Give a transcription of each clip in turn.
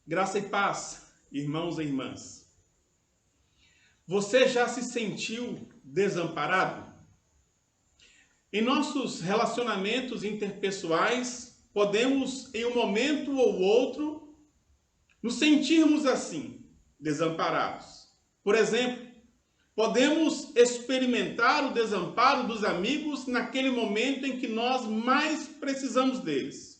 Graça e paz, irmãos e irmãs. Você já se sentiu desamparado? Em nossos relacionamentos interpessoais, podemos, em um momento ou outro, nos sentirmos assim, desamparados. Por exemplo, podemos experimentar o desamparo dos amigos naquele momento em que nós mais precisamos deles.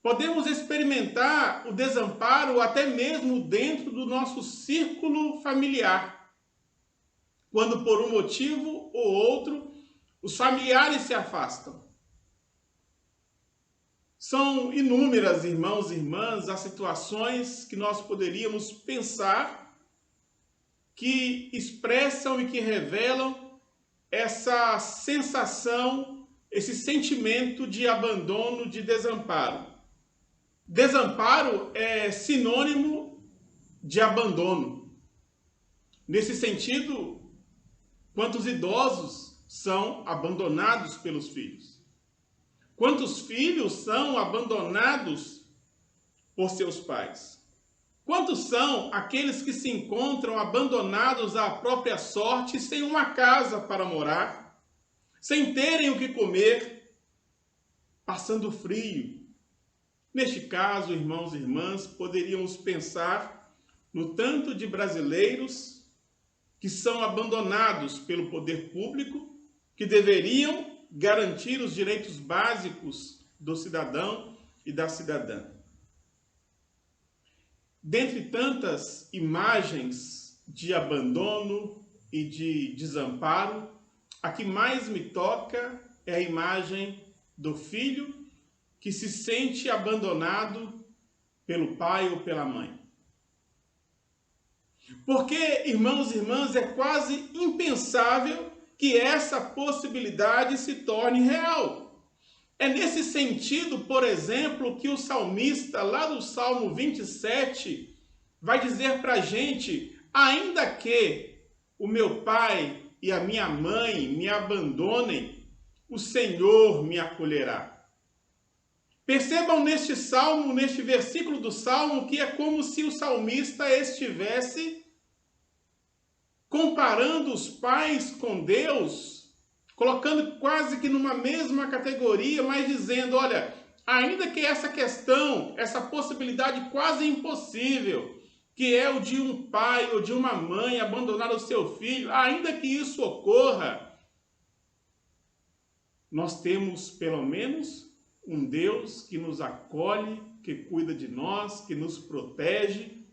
Podemos experimentar o desamparo até mesmo dentro do nosso círculo familiar, quando por um motivo ou outro os familiares se afastam. São inúmeras, irmãos e irmãs, as situações que nós poderíamos pensar que expressam e que revelam essa sensação, esse sentimento de abandono, de desamparo. Desamparo é sinônimo de abandono. Nesse sentido, quantos idosos são abandonados pelos filhos? Quantos filhos são abandonados por seus pais? Quantos são aqueles que se encontram abandonados à própria sorte, sem uma casa para morar, sem terem o que comer, passando frio? Neste caso, irmãos e irmãs, poderíamos pensar no tanto de brasileiros que são abandonados pelo poder público, que deveriam garantir os direitos básicos do cidadão e da cidadã. Dentre tantas imagens de abandono e de desamparo, a que mais me toca é a imagem do filho que se sente abandonado pelo pai ou pela mãe. Porque, irmãos e irmãs, é quase impensável que essa possibilidade se torne real. É nesse sentido, por exemplo, que o salmista, lá do Salmo 27, vai dizer para a gente: ainda que o meu pai e a minha mãe me abandonem, o Senhor me acolherá. Percebam neste salmo, neste versículo do salmo, que é como se o salmista estivesse comparando os pais com Deus, colocando quase que numa mesma categoria, mas dizendo: olha, ainda que essa questão, essa possibilidade quase impossível, que é o de um pai ou de uma mãe abandonar o seu filho, ainda que isso ocorra, nós temos pelo menos um Deus que nos acolhe, que cuida de nós, que nos protege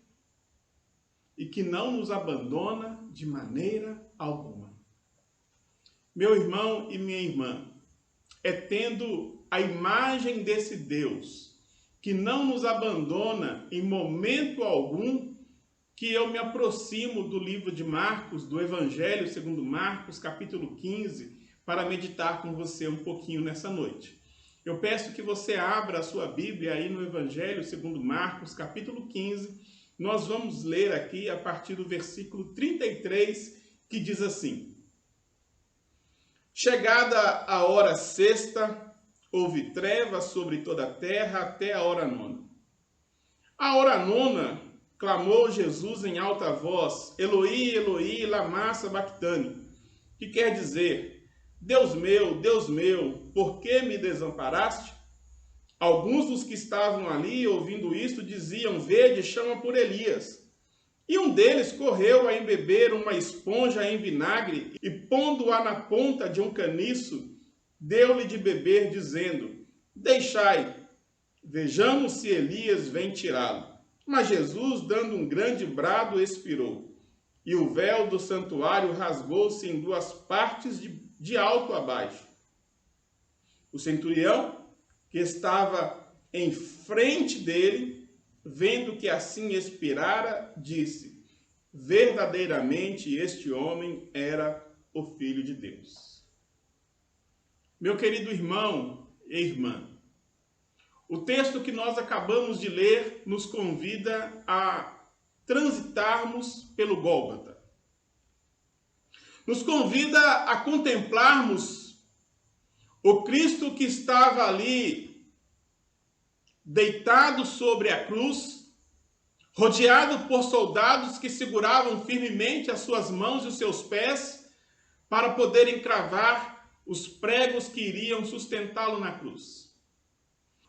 e que não nos abandona de maneira alguma. Meu irmão e minha irmã, é tendo a imagem desse Deus que não nos abandona em momento algum que eu me aproximo do livro de Marcos, do Evangelho segundo Marcos, capítulo 15, para meditar com você um pouquinho nessa noite. Eu peço que você abra a sua Bíblia aí no Evangelho segundo Marcos, capítulo 15. Nós vamos ler aqui a partir do versículo 33, que diz assim: Chegada a hora sexta, houve trevas sobre toda a terra até a hora nona. A hora nona, clamou Jesus em alta voz: Eloi, Eloi, lama sabactani, que quer dizer: Deus meu, por que me desamparaste? Alguns dos que estavam ali ouvindo isto diziam: vede, chama por Elias. E um deles correu a embeber uma esponja em vinagre e, pondo-a na ponta de um caniço, deu-lhe de beber, dizendo: deixai, vejamos se Elias vem tirá-lo. Mas Jesus, dando um grande brado, expirou. E o véu do santuário rasgou-se em duas partes de alto a baixo. O centurião, que estava em frente dele, vendo que assim expirara, disse: verdadeiramente este homem era o Filho de Deus. Meu querido irmão e irmã, o texto que nós acabamos de ler nos convida a transitarmos pelo Gólgota. Nos convida a contemplarmos o Cristo que estava ali deitado sobre a cruz, rodeado por soldados que seguravam firmemente as suas mãos e os seus pés para poderem cravar os pregos que iriam sustentá-lo na cruz.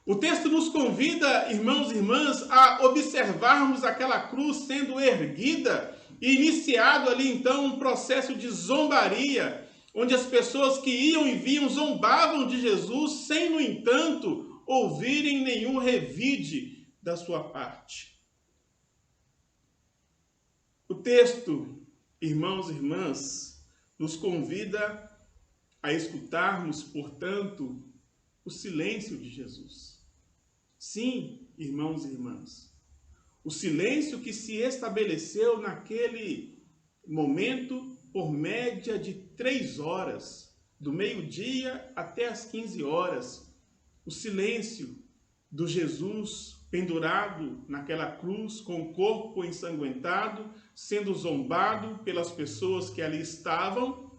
O texto nos convida, irmãos e irmãs, a observarmos aquela cruz sendo erguida e iniciado ali então um processo de zombaria, onde as pessoas que iam e vinham zombavam de Jesus, sem, no entanto, ouvirem nenhum revide da sua parte. O texto, irmãos e irmãs, nos convida a escutarmos, portanto, o silêncio de Jesus. Sim, irmãos e irmãs, o silêncio que se estabeleceu naquele momento por média de 3 horas, do meio-dia até as 15 horas, o silêncio do Jesus pendurado naquela cruz, com o corpo ensanguentado, sendo zombado pelas pessoas que ali estavam.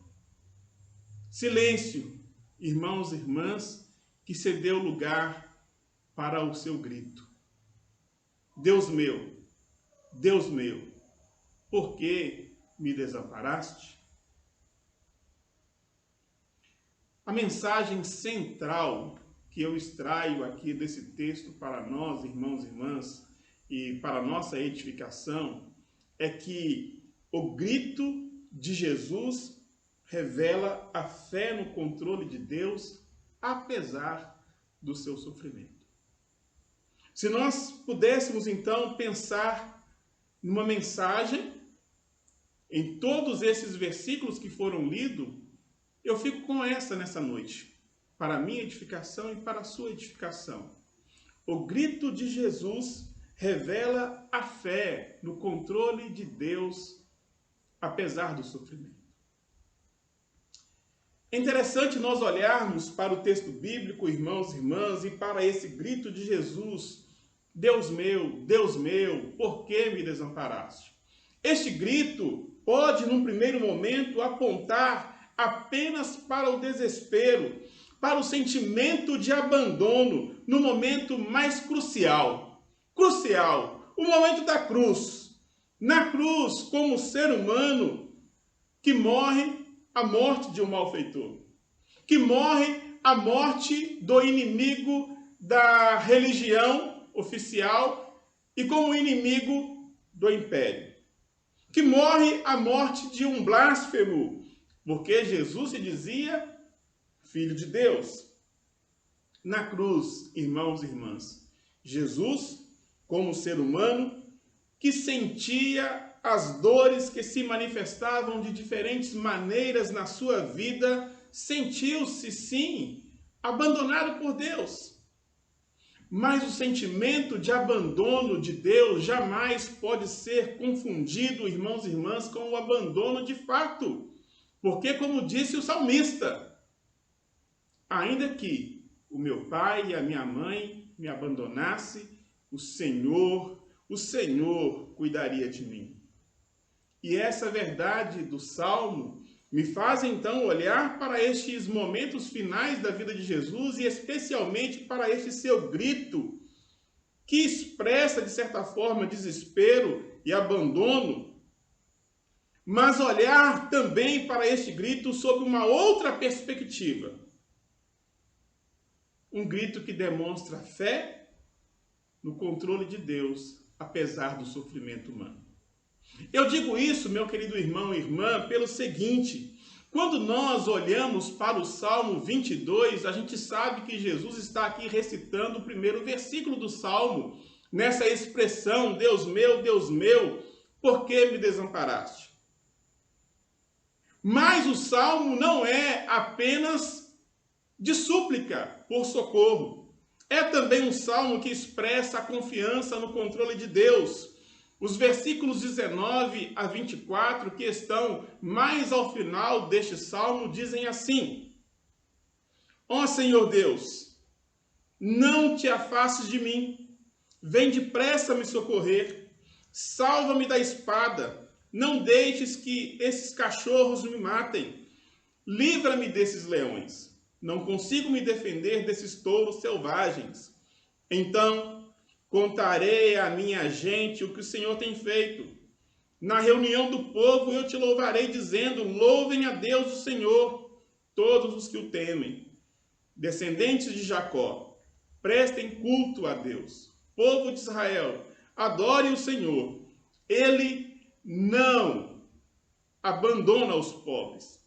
Silêncio, irmãos e irmãs, que cedeu lugar para o seu grito. Deus meu, por que me desamparaste? A mensagem central que eu extraio aqui desse texto para nós, irmãos e irmãs, e para nossa edificação, é que o grito de Jesus revela a fé no controle de Deus, apesar do seu sofrimento. Se nós pudéssemos, então, pensar numa mensagem, em todos esses versículos que foram lidos, eu fico com essa nessa noite, para a minha edificação e para a sua edificação. O grito de Jesus revela a fé no controle de Deus, apesar do sofrimento. É interessante nós olharmos para o texto bíblico, irmãos e irmãs, e para esse grito de Jesus: Deus meu, por que me desamparaste? Este grito pode, num primeiro momento, apontar apenas para o desespero, para o sentimento de abandono, no momento mais crucial, o momento da cruz. Na cruz, como ser humano que morre a morte de um malfeitor, que morre a morte do inimigo da religião oficial e como inimigo do império, que morre a morte de um blasfemo, porque Jesus se dizia Filho de Deus. Na cruz, irmãos e irmãs, Jesus, como ser humano, que sentia as dores que se manifestavam de diferentes maneiras na sua vida, sentiu-se, sim, abandonado por Deus. Mas o sentimento de abandono de Deus jamais pode ser confundido, irmãos e irmãs, com o abandono de fato. Porque, como disse o salmista, ainda que o meu pai e a minha mãe me abandonassem, o Senhor cuidaria de mim. E essa verdade do Salmo me faz então olhar para estes momentos finais da vida de Jesus e especialmente para este seu grito, que expressa de certa forma desespero e abandono, mas olhar também para este grito sob uma outra perspectiva. Um grito que demonstra fé no controle de Deus, apesar do sofrimento humano. Eu digo isso, meu querido irmão e irmã, pelo seguinte: quando nós olhamos para o Salmo 22, a gente sabe que Jesus está aqui recitando o primeiro versículo do Salmo, nessa expressão, Deus meu, por que me desamparaste? Mas o Salmo não é apenas de súplica por socorro. É também um salmo que expressa a confiança no controle de Deus. Os versículos 19 a 24, que estão mais ao final deste salmo, dizem assim: Ó Senhor Deus, não te afastes de mim, vem depressa me socorrer, salva-me da espada, não deixes que esses cachorros me matem, livra-me desses leões. Não consigo me defender desses touros selvagens. Então Contarei à minha gente o que o Senhor tem feito. Na reunião do povo eu te louvarei, dizendo: louvem a Deus o Senhor, todos os que o temem. Descendentes de Jacó, prestem culto a Deus. Povo de Israel, adore o Senhor. Ele não abandona os pobres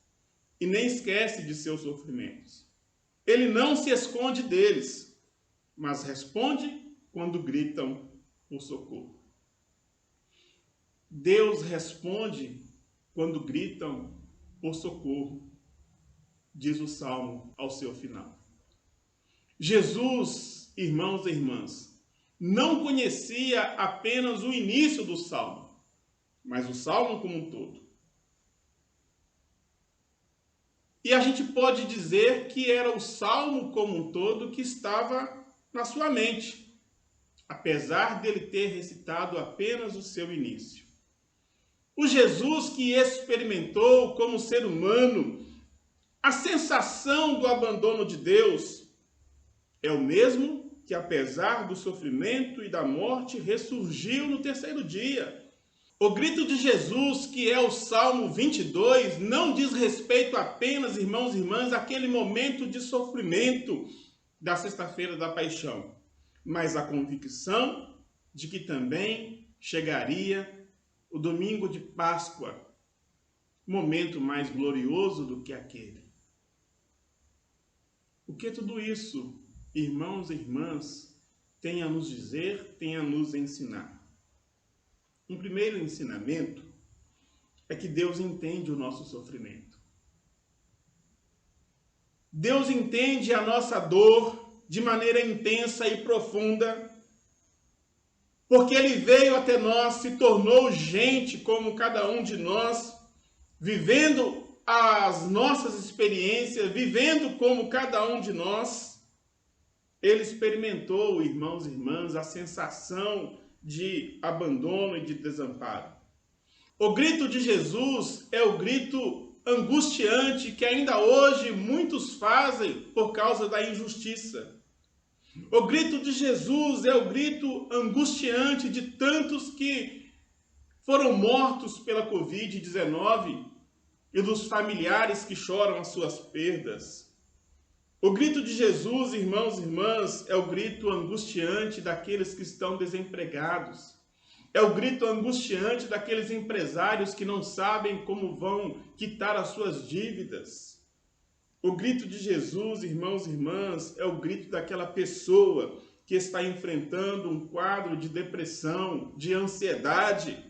e nem esquece de seus sofrimentos. Ele não se esconde deles, mas responde quando gritam por socorro. Deus responde quando gritam por socorro, diz o Salmo ao seu final. Jesus, irmãos e irmãs, não conhecia apenas o início do Salmo, mas o Salmo como um todo. E a gente pode dizer que era o Salmo como um todo que estava na sua mente, apesar dele ter recitado apenas o seu início. O Jesus que experimentou como ser humano a sensação do abandono de Deus é o mesmo que, apesar do sofrimento e da morte, ressurgiu no terceiro dia. O grito de Jesus, que é o Salmo 22, não diz respeito apenas, irmãos e irmãs, àquele momento de sofrimento da sexta-feira da paixão, mas a convicção de que também chegaria o domingo de Páscoa, momento mais glorioso do que aquele. O que tudo isso, irmãos e irmãs, tem a nos dizer, tem a nos ensinar? Um primeiro ensinamento é que Deus entende o nosso sofrimento. Deus entende a nossa dor de maneira intensa e profunda, porque Ele veio até nós, se tornou gente como cada um de nós, vivendo as nossas experiências, vivendo como cada um de nós. Ele experimentou, irmãos e irmãs, a sensação de abandono e de desamparo. O grito de Jesus é o grito angustiante que ainda hoje muitos fazem por causa da injustiça. O grito de Jesus é o grito angustiante de tantos que foram mortos pela Covid-19 e dos familiares que choram as suas perdas. O grito de Jesus, irmãos e irmãs, é o grito angustiante daqueles que estão desempregados. É o grito angustiante daqueles empresários que não sabem como vão quitar as suas dívidas. O grito de Jesus, irmãos e irmãs, é o grito daquela pessoa que está enfrentando um quadro de depressão, de ansiedade.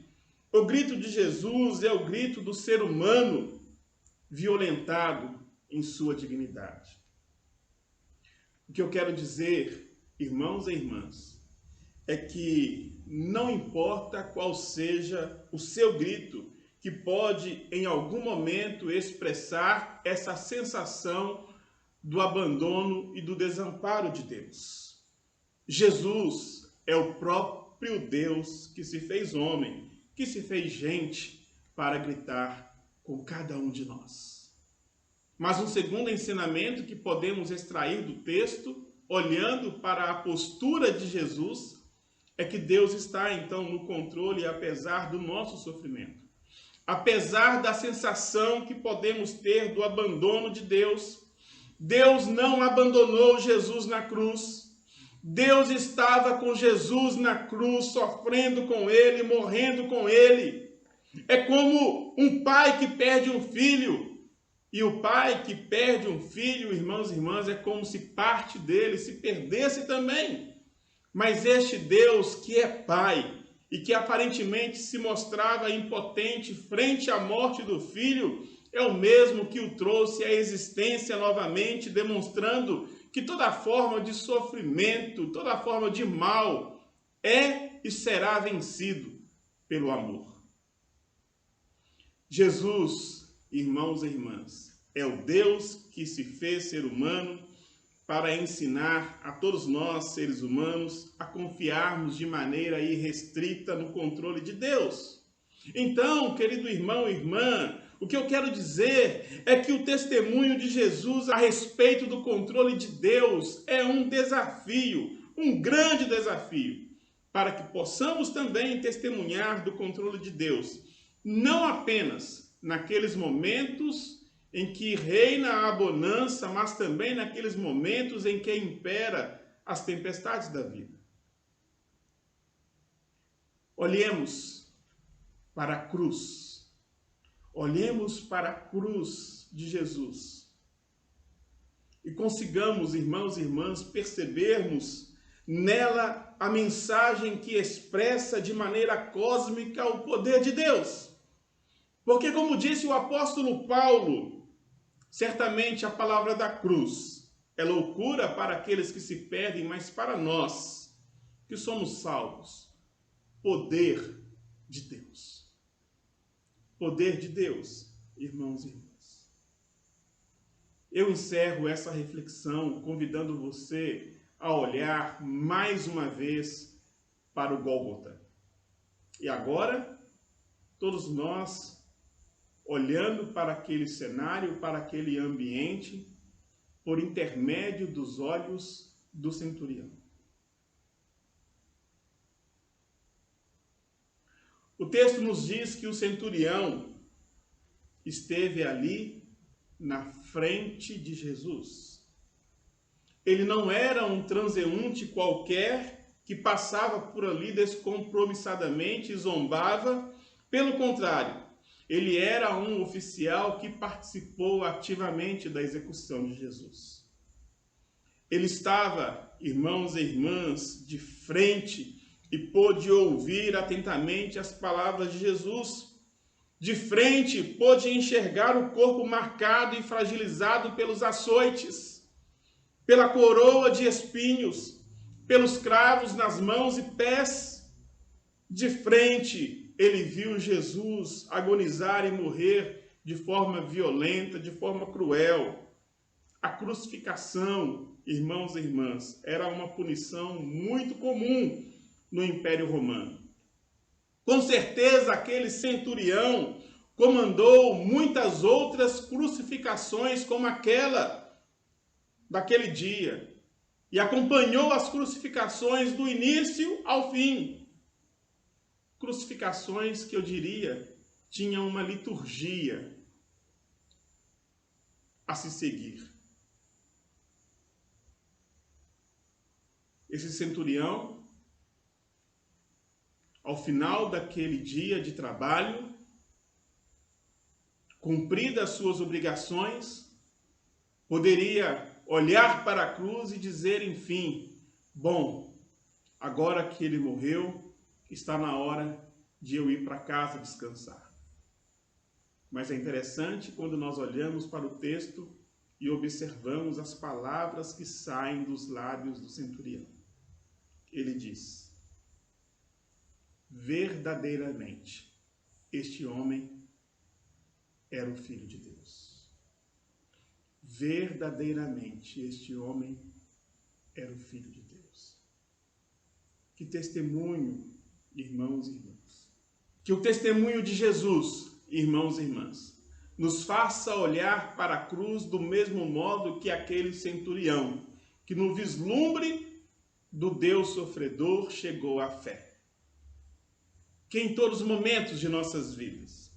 O grito de Jesus é o grito do ser humano violentado em sua dignidade. O que eu quero dizer, irmãos e irmãs, é que não importa qual seja o seu grito, que pode em algum momento expressar essa sensação do abandono e do desamparo de Deus. Jesus é o próprio Deus que se fez homem, que se fez gente para gritar com cada um de nós. Mas um segundo ensinamento que podemos extrair do texto, olhando para a postura de Jesus, é que Deus está então no controle apesar do nosso sofrimento. Apesar da sensação que podemos ter do abandono de Deus, Deus não abandonou Jesus na cruz. Deus estava com Jesus na cruz, sofrendo com ele, morrendo com ele. É como um pai que perde um filho. E o pai que perde um filho, irmãos e irmãs, é como se parte dele se perdesse também. Mas este Deus que é pai e que aparentemente se mostrava impotente frente à morte do filho, é o mesmo que o trouxe à existência novamente, demonstrando que toda forma de sofrimento, toda forma de mal é e será vencido pelo amor. Jesus, irmãos e irmãs, é o Deus que se fez ser humano para ensinar a todos nós, seres humanos, a confiarmos de maneira irrestrita no controle de Deus. Então, querido irmão e irmã, o que eu quero dizer é que o testemunho de Jesus a respeito do controle de Deus é um desafio, um grande desafio. para que possamos também testemunhar do controle de Deus, não apenas naqueles momentos em que reina a bonança, mas também naqueles momentos em que impera as tempestades da vida. Olhemos para a cruz. Olhemos para a cruz de Jesus. E consigamos, irmãos e irmãs, percebermos nela a mensagem que expressa de maneira cósmica o poder de Deus. Porque, como disse o apóstolo Paulo, certamente a palavra da cruz é loucura para aqueles que se perdem, mas para nós, que somos salvos, poder de Deus. Poder de Deus, irmãos e irmãs. Eu encerro essa reflexão convidando você a olhar mais uma vez para o Gólgota. E agora, todos nós, olhando para aquele cenário, para aquele ambiente, por intermédio dos olhos do centurião. O texto nos diz que o centurião esteve ali na frente de Jesus. Ele não era um transeunte qualquer que passava por ali descompromissadamente e zombava. Pelo contrário, ele era um oficial que participou ativamente da execução de Jesus. Ele estava, irmãos e irmãs, de frente e pôde ouvir atentamente as palavras de Jesus. De frente, pôde enxergar o corpo marcado e fragilizado pelos açoites, pela coroa de espinhos, pelos cravos nas mãos e pés. De frente, ele viu Jesus agonizar e morrer de forma violenta, de forma cruel. A crucificação, irmãos e irmãs, era uma punição muito comum no Império Romano. Com certeza, aquele centurião comandou muitas outras crucificações como aquela daquele dia e acompanhou as crucificações do início ao fim. Crucificações que eu diria tinham uma liturgia a se seguir. Esse centurião, ao final daquele dia de trabalho, cumpridas suas obrigações, poderia olhar para a cruz e dizer, enfim, bom, agora que ele morreu, está na hora de eu ir para casa descansar. Mas é interessante quando nós olhamos para o texto e observamos as palavras que saem dos lábios do centurião. Ele diz: verdadeiramente, este homem era o Filho de Deus. Verdadeiramente, este homem era o Filho de Deus. Que testemunho, irmãos e irmãs. Que o testemunho de Jesus, irmãos e irmãs, nos faça olhar para a cruz do mesmo modo que aquele centurião, que no vislumbre do Deus sofredor chegou à fé. Que em todos os momentos de nossas vidas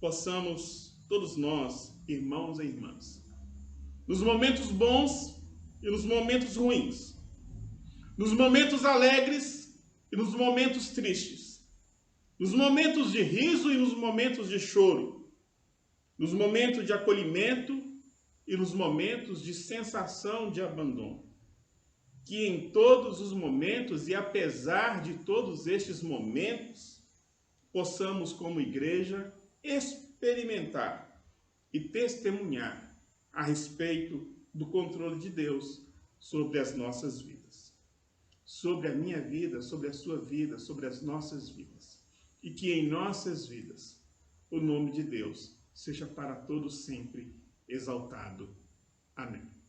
possamos, todos nós, irmãos e irmãs, nos momentos bons e nos momentos ruins, nos momentos alegres e nos momentos tristes, nos momentos de riso e nos momentos de choro, nos momentos de acolhimento e nos momentos de sensação de abandono. Que em todos os momentos e apesar de todos estes momentos, possamos como igreja experimentar e testemunhar a respeito do controle de Deus sobre as nossas vidas. Sobre a minha vida, sobre a sua vida, sobre as nossas vidas. E que em nossas vidas o nome de Deus seja para todos sempre exaltado. Amém.